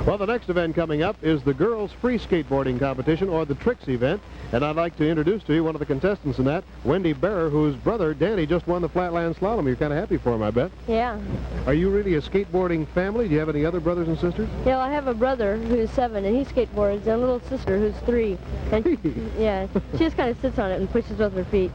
Well, the next event coming up is the girls' free skateboarding competition, or the Tricks event. And I'd like to introduce to you one of the contestants in that, Wendy Bearer, whose brother, Danny, just won the Flatland Slalom. You're kind of happy for him, I bet. Yeah. Are you really a skateboarding family? Do you have any other brothers and sisters? Yeah, well, I have a brother who's 7, and he skateboards, and a little sister who's 3. And yeah, she just kind of sits on it and pushes with her feet.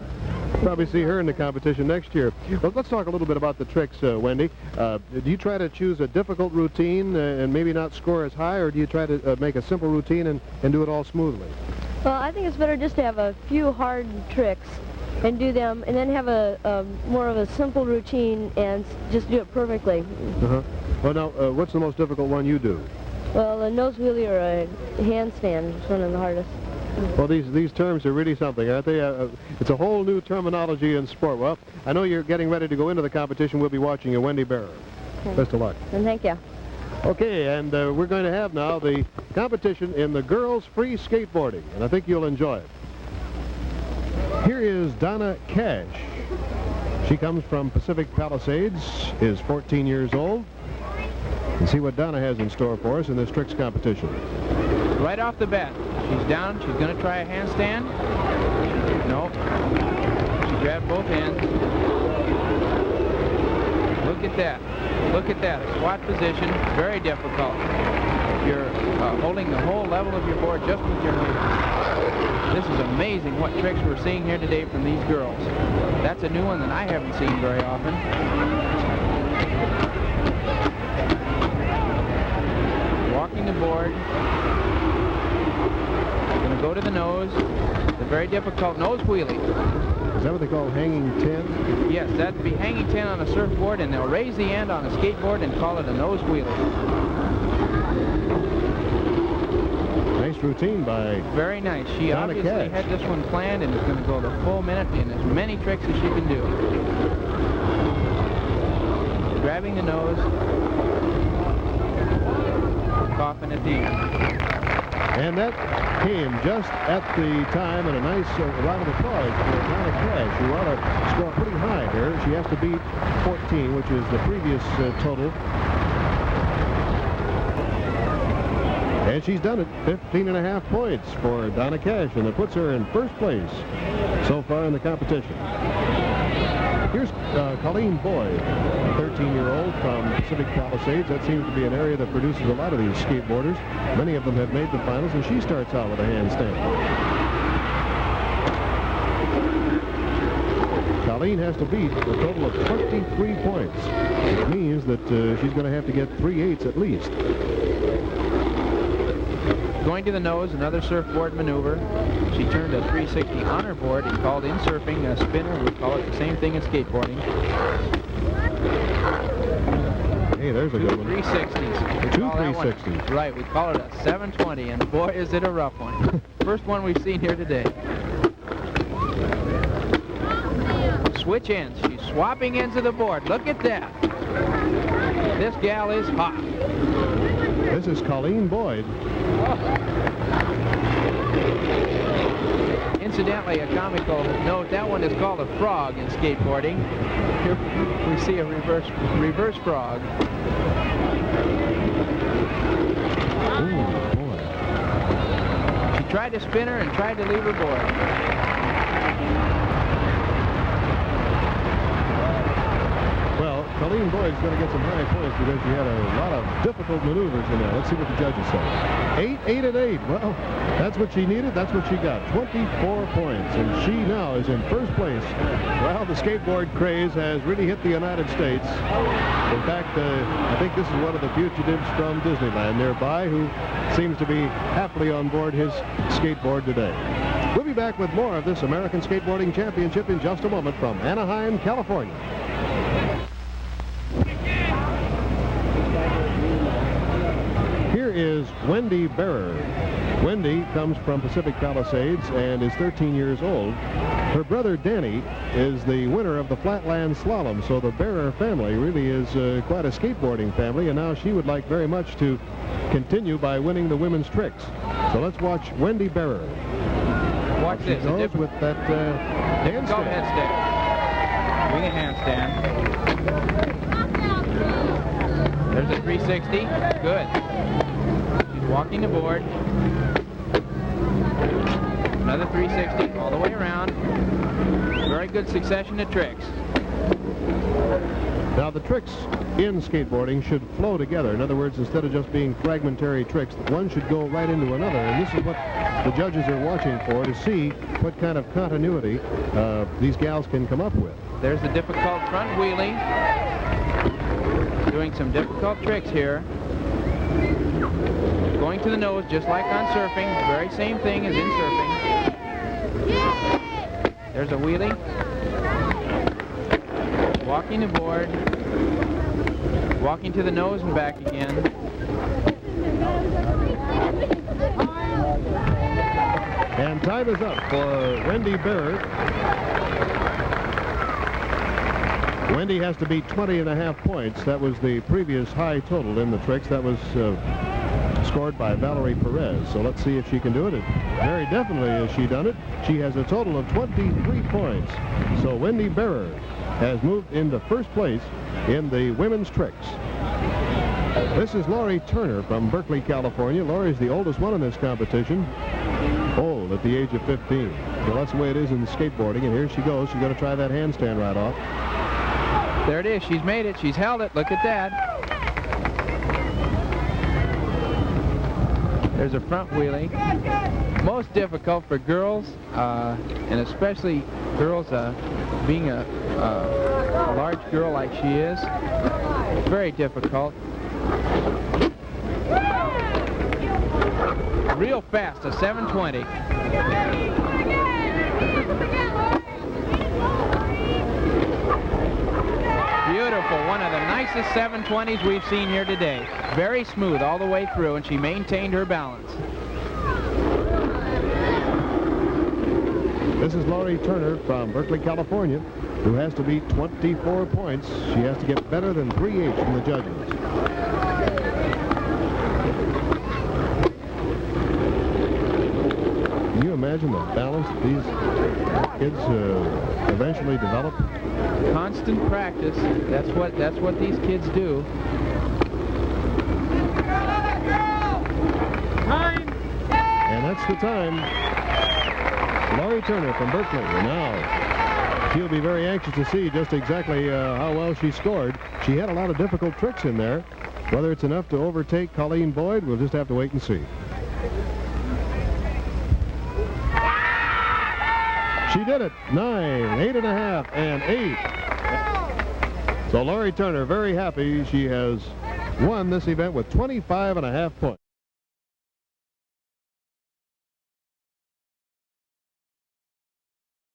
Probably see her in the competition next year. Well, let's talk a little bit about the Tricks, Wendy. Do you try to choose a difficult routine and maybe not score as high, or do you try to make a simple routine and do it all smoothly? Well, I think it's better just to have a few hard tricks and do them, and then have a more of a simple routine and just do it perfectly. Well, now, what's the most difficult one you do? Well, a nose wheelie or a handstand is one of the hardest. Well, these terms are really something, aren't they? It's a whole new terminology in sport. Well, I know you're getting ready to go into the competition. We'll be watching you, Wendy Bearer. Okay. Best of luck. And thank you. Okay, and we're going to have now the competition in the girls' free skateboarding, and I think you'll enjoy it. Here is Donna Cash. She comes from Pacific Palisades, is 14 years old. And see what Donna has in store for us in this Tricks competition. Right off the bat, she's down. She's going to try a handstand. No. She grabbed both ends. Look at that. Look at that. A squat position. Very difficult. You're holding the whole level of your board just with your hands. This is amazing what tricks we're seeing here today from these girls. That's a new one that I haven't seen very often. Walking the board. Going to go to the nose. It's a very difficult nose wheelie. Is that what they call hanging 10? Yes, that'd be hanging 10 on a surfboard, and they'll raise the end on a skateboard and call it a nose wheelie. Nice routine by Very nice. She Donna obviously Cash. had this one planned and is going to go the full minute in as many tricks as she can do. Grabbing the nose. Coughing at the end. And that came just at the time, and a nice round of applause for Donna Cash, who ought to score pretty high here. She has to beat 14, which is the previous total. And she's done it. 15.5 points for Donna Cash, and it puts her in first place so far in the competition. Here's Colleen Boyd, a 13-year-old from Pacific Palisades. That seems to be an area that produces a lot of these skateboarders. Many of them have made the finals, and she starts out with a handstand. Colleen has to beat a total of 23 points. It means that she's going to have to get 3/8 at least. Going to the nose, another surfboard maneuver. She turned a 360 on her board and called in surfing a spinner. We call it the same thing as skateboarding. Hey, there's a good one. 360s. Two 360s. Right, we call it a 720, and boy, is it a rough one. First one we've seen here today. Switch ends. She's swapping ends of the board. Look at that. This gal is hot. This is Colleen Boyd. Incidentally, a comical note, that one is called a frog in skateboarding. Here we see a reverse frog. Ooh, boy. She tried to spin her and tried to leave her board. Well, Colleen Boyd's going to get some high points because she had a lot of difficult maneuvers in there. Let's see what the judges say. 8, 8, and 8. Well, that's what she needed. That's what she got. 24 points. And she now is in first place. Well, the skateboard craze has really hit the United States. In fact, I think this is one of the fugitives from Disneyland nearby who seems to be happily on board his skateboard today. We'll be back with more of this American Skateboarding Championship in just a moment from Anaheim, California. Here is Wendy Bearer. Wendy comes from Pacific Palisades and is 13 years old. Her brother Danny is the winner of the Flatland Slalom, so the Bearer family really is quite a skateboarding family, and now she would like very much to continue by winning the women's tricks. So let's watch Wendy Bearer. Watch this. Goes with that handstand. Go headstand. Doing a handstand. There's a 360. Good. walking the board. Another 360 all the way around. Very good succession of tricks. Now, the tricks in skateboarding should flow together. In other words, instead of just being fragmentary tricks, one should go right into another. And this is what the judges are watching for, to see what kind of continuity these gals can come up with. There's a difficult front wheelie. Doing some difficult tricks here. Going to the nose just like on surfing. Very same thing as in surfing. There's a wheelie. Walking the board. Walking to the nose and back again. And time is up for Wendy Barrett. Wendy has to beat 20.5 points. That was the previous high total in the tricks. That was scored by Valerie Perez. So let's see if she can do it. Very definitely has she done it. She has a total of 23 points. So Wendy Barrett has moved into first place in the women's tricks. This is Laurie Turner from Berkeley, California. Laurie's the oldest one in this competition. Old at the age of 15. So that's the way it is in skateboarding. And here she goes. She's going to try that handstand right off. There it is. She's made it. She's held it. Look at that. There's a front wheelie. Most difficult for girls, and especially girls being a large girl like she is. Very difficult. Real fast, a 720. Beautiful, one of the nicest 720s we've seen here today. Very smooth all the way through, and she maintained her balance. This is Laurie Turner from Berkeley, California, who has to beat 24 points. She has to get better than 3/8 from the judges. Can you imagine the balance that these kids eventually develop? Constant practice. That's what these kids do. And that's the time. Laurie Turner from Berkeley. And now she'll be very anxious to see just exactly how well she scored. She had a lot of difficult tricks in there. Whether it's enough to overtake Colleen Boyd, we'll just have to wait and see. She did it. 9, 8.5, and 8. So Laurie Turner very happy. She has won this event with 25.5 points.